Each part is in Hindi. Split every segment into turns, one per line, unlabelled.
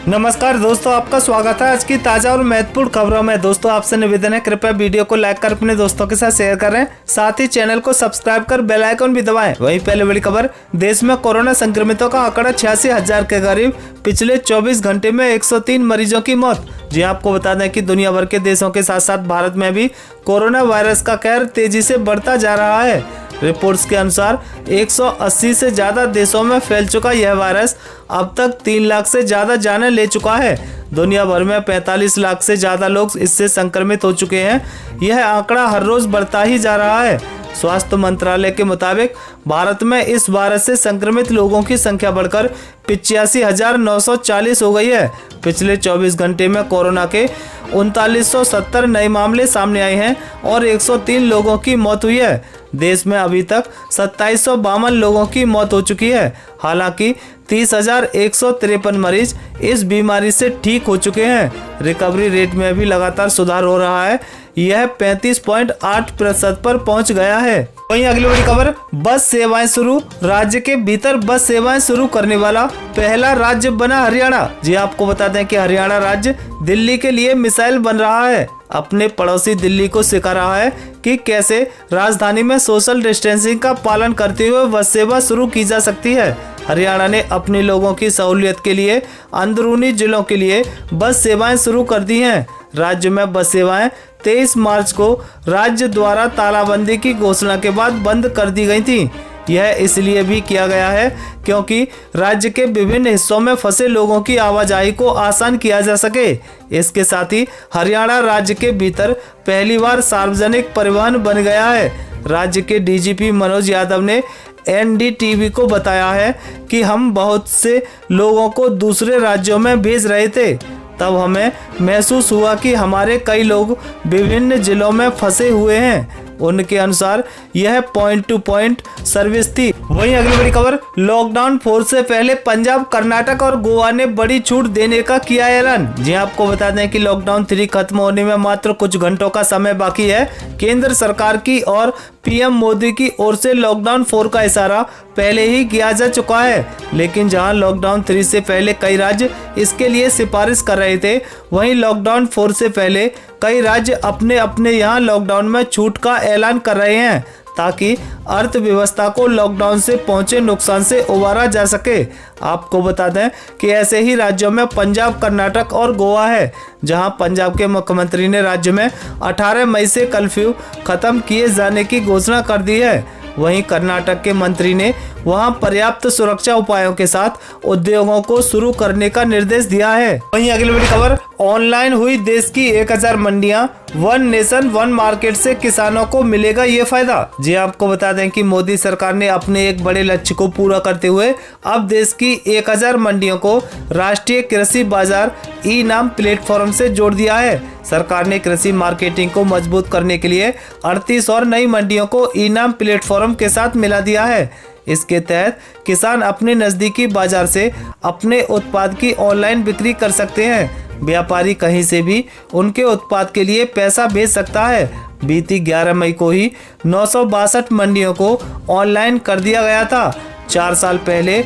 नमस्कार दोस्तों, आपका स्वागत है आज की ताजा और महत्वपूर्ण खबरों में। दोस्तों आपसे निवेदन है, कृपया वीडियो को लाइक कर अपने दोस्तों के साथ शेयर करें, साथ ही चैनल को सब्सक्राइब कर बेल आइकन भी दबाएं। वहीं पहले बड़ी खबर, देश में कोरोना संक्रमितों का आंकड़ा 86,000 के करीब। पिछले 24 घंटे में 103 मरीजों की मौत। जी आपको बता दें कि दुनिया भर के देशों के साथ साथ भारत में भी कोरोना वायरस का कहर तेजी से बढ़ता जा रहा है। रिपोर्ट्स के अनुसार 180 से ज्यादा देशों में फैल चुका यह वायरस अब तक 3 लाख से ज्यादा जानें ले चुका है। दुनिया भर में 45 लाख से ज्यादा लोग इससे संक्रमित हो चुके हैं। यह आंकड़ा हर रोज बढ़ता ही जा रहा है। स्वास्थ्य मंत्रालय के मुताबिक भारत में इस वायरस से संक्रमित लोगों की संख्या बढ़कर 85,940 हो गई है। पिछले 24 घंटे में कोरोना के 3970 नए मामले सामने आए हैं और 103 लोगों की मौत हुई है। देश में अभी तक 2752 लोगों की मौत हो चुकी है। हालांकि 30,153 मरीज इस बीमारी से ठीक हो चुके हैं। रिकवरी रेट में भी लगातार सुधार हो रहा है, यह 35.8% पर पहुंच गया है। वहीं अगली बड़ी खबर, बस सेवाएं शुरू। राज्य के भीतर बस सेवाएं शुरू करने वाला पहला राज्य बना हरियाणा। जी आपको बता दें कि हरियाणा राज्य दिल्ली के लिए मिसाइल बन रहा है। अपने पड़ोसी दिल्ली को सिखा रहा है कि कैसे राजधानी में सोशल डिस्टेंसिंग का पालन करते हुए बस सेवा शुरू की जा सकती है। हरियाणा ने अपने लोगों की सहूलियत के लिए अंदरूनी जिलों के लिए बस सेवाएं शुरू कर दी हैं। राज्य में बस सेवाएं 23 मार्च को राज्य द्वारा तालाबंदी की घोषणा के बाद बंद कर दी गई थी। यह इसलिए भी किया गया है क्योंकि राज्य के विभिन्न हिस्सों में फंसे लोगों की आवाजाही को आसान किया जा सके। इसके साथ ही हरियाणा राज्य के भीतर पहली बार सार्वजनिक परिवहन बन गया है। राज्य के डीजीपी मनोज यादव ने एनडीटीवी को बताया है कि हम बहुत से लोगों को दूसरे राज्यों में भेज रहे थे, तब हमें महसूस हुआ कि हमारे कई लोग विभिन्न जिलों में फंसे हुए हैं। उनके अनुसार यह पॉइंट टू पॉइंट सर्विस थी। वहीं अगली बड़ी खबर, लॉकडाउन 4 से पहले पंजाब, कर्नाटक और गोवा ने बड़ी छूट देने का किया ऐलान। जी आपको बता दें कि लॉकडाउन 3 खत्म होने में मात्र कुछ घंटों का समय बाकी है। केंद्र सरकार की और पीएम मोदी की ओर से लॉकडाउन 4 का इशारा पहले ही किया जा चुका है, लेकिन जहां लॉकडाउन 3 से पहले कई राज्य इसके लिए सिफारिश कर रहे थे, वहीं लॉकडाउन 4 से पहले कई राज्य अपने अपने यहां लॉकडाउन में छूट का ऐलान कर रहे हैं ताकि अर्थव्यवस्था को लॉकडाउन से पहुंचे नुकसान से उबारा जा सके। आपको बता दें कि ऐसे ही राज्यों में पंजाब, कर्नाटक और गोवा है, जहां पंजाब के मुख्यमंत्री ने राज्य में 18 मई से कर्फ्यू खत्म किए जाने की घोषणा कर दी है। वहीं कर्नाटक के मंत्री ने वहां पर्याप्त सुरक्षा उपायों के साथ उद्योगों को शुरू करने का निर्देश दिया है। वहीं अगली बड़ी खबर, ऑनलाइन हुई देश की 1000 मंडियां, वन नेशन वन मार्केट से किसानों को मिलेगा ये फायदा। जी आपको बता दें कि मोदी सरकार ने अपने एक बड़े लक्ष्य को पूरा करते हुए अब देश की 1000 मंडियों को राष्ट्रीय कृषि बाजार ई नाम प्लेटफॉर्म से जोड़ दिया है। सरकार ने कृषि मार्केटिंग को मजबूत करने के लिए 38 और नई मंडियों को ई नाम प्लेटफॉर्म के साथ मिला दिया है। इसके तहत किसान अपने नजदीकी बाजार से अपने उत्पाद की ऑनलाइन बिक्री कर सकते हैं। व्यापारी कहीं से भी उनके उत्पाद के लिए पैसा भेज सकता है। बीती 11 मई को ही 962 मंडियों को ऑनलाइन कर दिया गया था। 4 साल पहले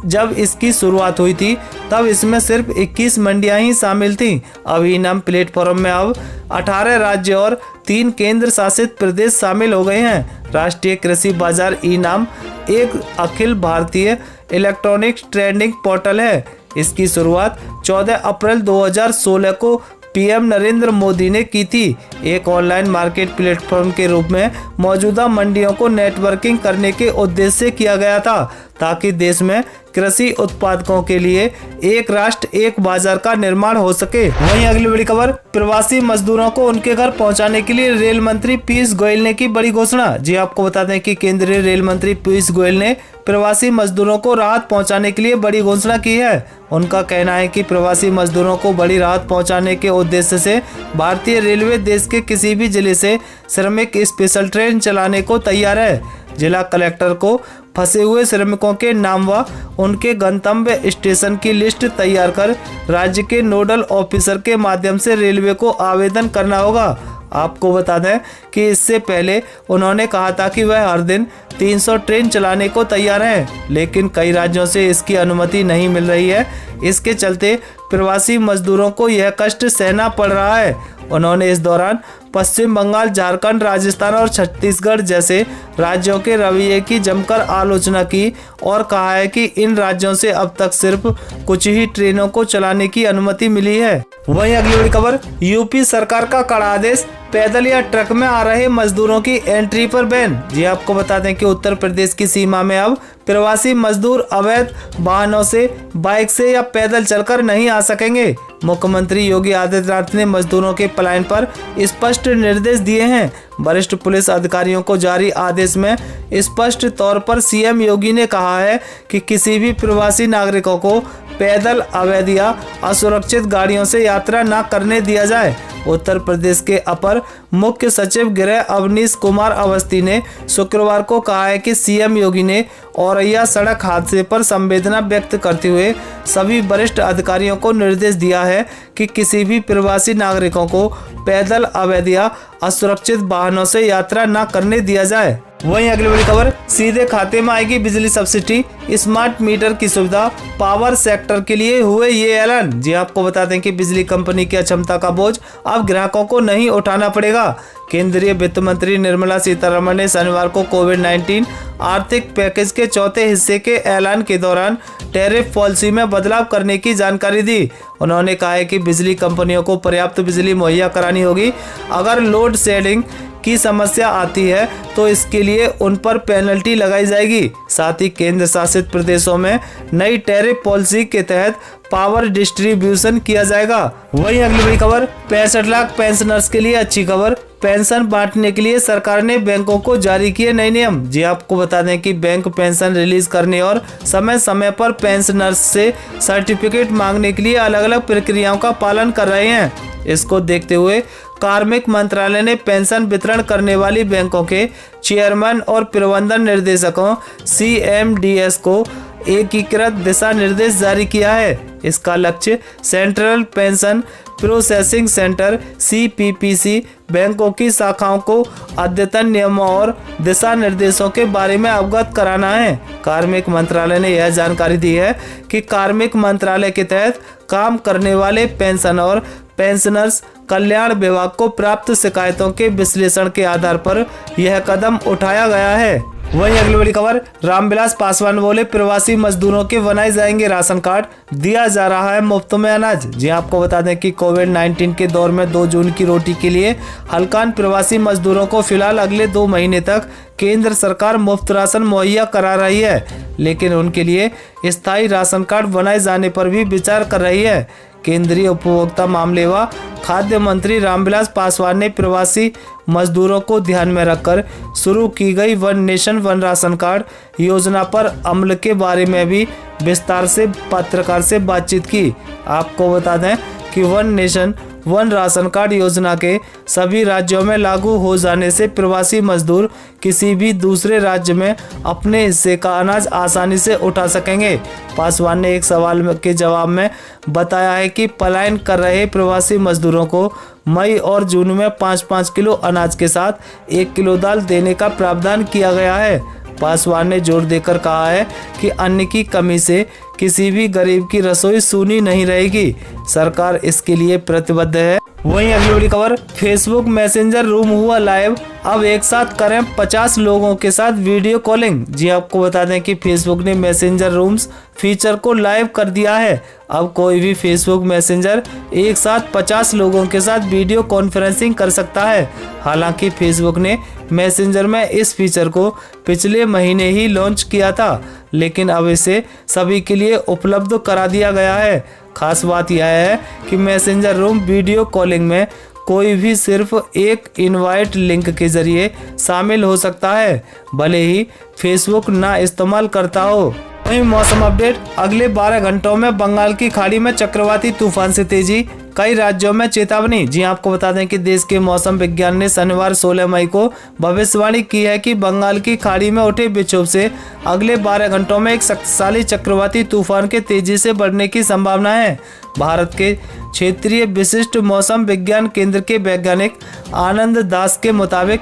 जब इसकी शुरुआत हुई थी तब इसमें सिर्फ 21 मंडियां ही शामिल थीं। अब ई नाम प्लेटफॉर्म में अब 18 राज्य और 3 केंद्र शासित प्रदेश शामिल हो गए हैं। राष्ट्रीय कृषि बाजार ई नाम एक Akhil Bharatiya electronic trading portal है। इसकी शुरुआत 14 अप्रैल 2016 को पीएम नरेंद्र मोदी ने की थी। एक ऑनलाइन मार्केट प्लेटफॉर्म के रूप में मौजूदा मंडियों को नेटवर्किंग करने के उद्देश्य से किया गया था ताकि देश में कृषि उत्पादकों के लिए एक राष्ट्र एक बाजार का निर्माण हो सके। वहीं अगली बड़ी खबर, प्रवासी मजदूरों को उनके घर पहुंचाने के लिए रेल मंत्री पीयूष गोयल ने की बड़ी घोषणा। जी आपको बता दें कि केंद्रीय रेल मंत्री पीयूष गोयल ने प्रवासी मजदूरों को राहत पहुंचाने के लिए बड़ी घोषणा की है। उनका कहना है कि प्रवासी मजदूरों को बड़ी राहत पहुंचाने के उद्देश्य से भारतीय रेलवे देश के किसी भी जिले से श्रमिक स्पेशल ट्रेन चलाने को तैयार है। जिला कलेक्टर को फंसे हुए श्रमिकों के नाम व उनके गंतव्य स्टेशन की लिस्ट तैयार कर राज्य के नोडल ऑफिसर के माध्यम से रेलवे को आवेदन करना होगा। आपको बता दें कि इससे पहले उन्होंने कहा था कि वह हर दिन 300 ट्रेन चलाने को तैयार हैं, लेकिन कई राज्यों से इसकी अनुमति नहीं मिल रही है। इसके चलते प्रवासी मजदूरों को यह कष्ट सहना पड़ रहा है। उन्होंने इस दौरान पश्चिम बंगाल, झारखंड, राजस्थान और छत्तीसगढ़ जैसे राज्यों के रवैये की जमकर आलोचना की और कहा है कि इन राज्यों से अब तक सिर्फ कुछ ही ट्रेनों को चलाने की अनुमति मिली है। वहीं अगली बड़ी खबर, यूपी सरकार का कड़ा आदेश, पैदल या ट्रक में आ रहे मजदूरों की एंट्री पर बैन। जी आपको बता दें कि उत्तर प्रदेश की सीमा में अब प्रवासी मजदूर अवैध वाहनों से, बाइक से या पैदल चलकर नहीं आ सकेंगे। मुख्यमंत्री योगी आदित्यनाथ ने मजदूरों के पलायन पर स्पष्ट निर्देश दिए हैं। वरिष्ठ पुलिस अधिकारियों को जारी आदेश में स्पष्ट तौर पर सीएम योगी ने कहा है कि किसी भी प्रवासी नागरिकों को पैदल, अवैध या असुरक्षित गाड़ियों से यात्रा न करने दिया जाए। उत्तर प्रदेश के अपर मुख्य सचिव गृह अवनीश कुमार अवस्थी ने शुक्रवार को कहा है कि सीएम योगी ने औरैया सड़क हादसे पर संवेदना व्यक्त करते हुए सभी वरिष्ठ अधिकारियों को निर्देश दिया है कि किसी भी प्रवासी नागरिकों को पैदल, अवैध या असुरक्षित वाहनों से यात्रा न करने दिया जाए। वहीं अगली बड़ी खबर, सीधे खाते में आएगी बिजली सब्सिडी, स्मार्ट मीटर की सुविधा, पावर सेक्टर के लिए हुए ये ऐलान। जी आपको बता दें कि बिजली कंपनी की अक्षमता का बोझ अब ग्राहकों को नहीं उठाना पड़ेगा। केंद्रीय वित्त मंत्री निर्मला सीतारमण ने शनिवार को कोविड-19 आर्थिक पैकेज के चौथे हिस्से के ऐलान के दौरान टैरिफ पॉलिसी में बदलाव करने की जानकारी दी। उन्होंने कहा है कि बिजली कंपनियों को पर्याप्त बिजली मुहैया करानी होगी। अगर लोड शेडिंग की समस्या आती है तो इसके लिए उन पर पेनल्टी लगाई जाएगी। साथ ही केंद्र शासित प्रदेशों में नई टैरिफ पॉलिसी के तहत पावर डिस्ट्रीब्यूशन किया जाएगा। वहीं अगली बड़ी खबर, 65 लाख पेंशनर्स के लिए अच्छी खबर, पेंशन बांटने के लिए सरकार ने बैंकों को जारी किए नए नियम। जी आपको बता दें कि बैंक पेंशन रिलीज करने और समय समय पर पेंशनर्स से सर्टिफिकेट मांगने के लिए अलग अलग प्रक्रियाओं का पालन कर रहे हैं। इसको देखते हुए कार्मिक मंत्रालय ने पेंशन वितरण करने वाली बैंकों के चेयरमैन और प्रबंधन निर्देशकों CMDS को एकीकृत दिशा निर्देश जारी किया है। इसका लक्ष्य central pension processing centre CPPC बैंकों की शाखाओं को अद्यतन नियमों और दिशा निर्देशों के बारे में अवगत कराना है। कार्मिक मंत्रालय ने यह जानकारी दी है कि कार्मिक मंत्रालय के तहत काम करने वाले पेंशन और पेंशनर्स कल्याण विभाग को प्राप्त शिकायतों के विश्लेषण के आधार पर यह कदम उठाया गया है। वहीं अगली बड़ी खबर, रामविलास पासवान बोले प्रवासी मजदूरों के बनाए जाएंगे राशन कार्ड, दिया जा रहा है मुफ्त में अनाज। जी आपको बता दें कि कोविड-19 के दौर में 2 जून की रोटी के लिए हलकान प्रवासी मजदूरों को फिलहाल अगले 2 महीने तक केंद्र सरकार मुफ्त राशन मुहैया करा रही है, लेकिन उनके लिए स्थायी राशन कार्ड बनाए जाने पर भी विचार कर रही है। केंद्रीय उपभोक्ता मामले व खाद्य मंत्री रामविलास पासवान ने प्रवासी मजदूरों को ध्यान में रखकर शुरू की गई one nation one ration card योजना पर अमल के बारे में भी विस्तार से पत्रकार से बातचीत की। आपको बता दें कि one nation one ration card योजना के सभी राज्यों में लागू हो जाने से प्रवासी मजदूर किसी भी दूसरे राज्य में अपने हिस्से का अनाज आसानी से उठा सकेंगे। पासवान ने एक सवाल के जवाब में बताया है कि पलायन कर रहे प्रवासी मजदूरों को मई और जून में 5-5 किलो अनाज के साथ 1 किलो दाल देने का प्रावधान किया गया है। पासवान ने जोर देकर कहा है कि अन्न की कमी से किसी भी गरीब की रसोई सूनी नहीं रहेगी। सरकार इसके लिए प्रतिबद्ध है। वहीं अगली बड़ी खबर, फेसबुक मैसेंजर रूम हुआ लाइव, अब एक साथ करें 50 लोगों के साथ वीडियो कॉलिंग। जी आपको बता दें कि फेसबुक ने मैसेंजर रूम्स फीचर को लाइव कर दिया है। अब कोई भी फेसबुक मैसेंजर एक साथ 50 लोगों के साथ वीडियो कॉन्फ्रेंसिंग कर सकता है। हालांकि फेसबुक ने मैसेंजर में इस फीचर को पिछले महीने ही लॉन्च किया था, लेकिन अब इसे सभी के लिए उपलब्ध करा दिया गया है। खास बात यह है कि मैसेंजर रूम वीडियो कॉलिंग में कोई भी सिर्फ एक इनवाइट लिंक के जरिए शामिल हो सकता है, भले ही फेसबुक ना इस्तेमाल करता हो। वहीं मौसम अपडेट, अगले 12 घंटों में बंगाल की खाड़ी में चक्रवाती तूफान से तेजी, कई राज्यों में चेतावनी। जी आपको बता दें कि देश के मौसम विज्ञान ने शनिवार 16 मई को भविष्यवाणी की है कि बंगाल की खाड़ी में उठे विक्षोभ से अगले 12 घंटों में एक शक्तिशाली चक्रवाती तूफान के तेजी से बढ़ने की संभावना है। भारत के क्षेत्रीय विशिष्ट मौसम विज्ञान केंद्र के वैज्ञानिक आनंद दास के मुताबिक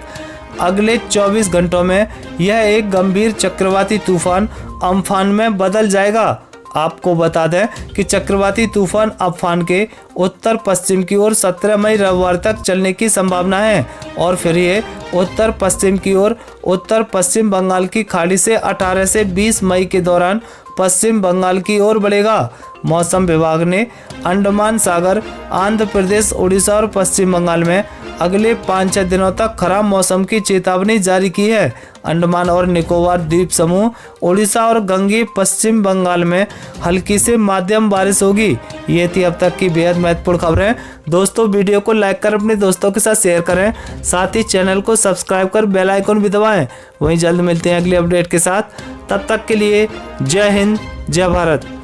अगले 24 घंटों में यह एक गंभीर चक्रवाती तूफान अम्फान में बदल जाएगा। आपको बता दें कि चक्रवाती तूफान अम्फान के उत्तर पश्चिम की ओर 17 मई रविवार तक चलने की संभावना है और फिर ये उत्तर पश्चिम की ओर उत्तर पश्चिम बंगाल की खाड़ी से 18 से 20 मई के दौरान पश्चिम बंगाल की ओर बढ़ेगा। मौसम विभाग ने अंडमान सागर, आंध्र प्रदेश, उड़ीसा और पश्चिम बंगाल में अगले 5-6 दिनों तक खराब मौसम की चेतावनी जारी की है। अंडमान और निकोबार द्वीप समूह, उड़ीसा और गंगे पश्चिम बंगाल में हल्की से माध्यम बारिश होगी। ये थी अब तक की बेहद महत्वपूर्ण खबरें। दोस्तों, वीडियो को लाइक कर अपने दोस्तों के साथ शेयर करें, साथ ही चैनल को सब्सक्राइब कर बेल आइकन भी दबाएं। वहीं जल्द मिलते हैं अगले अपडेट के साथ। तब तक के लिए जय हिंद, जय भारत।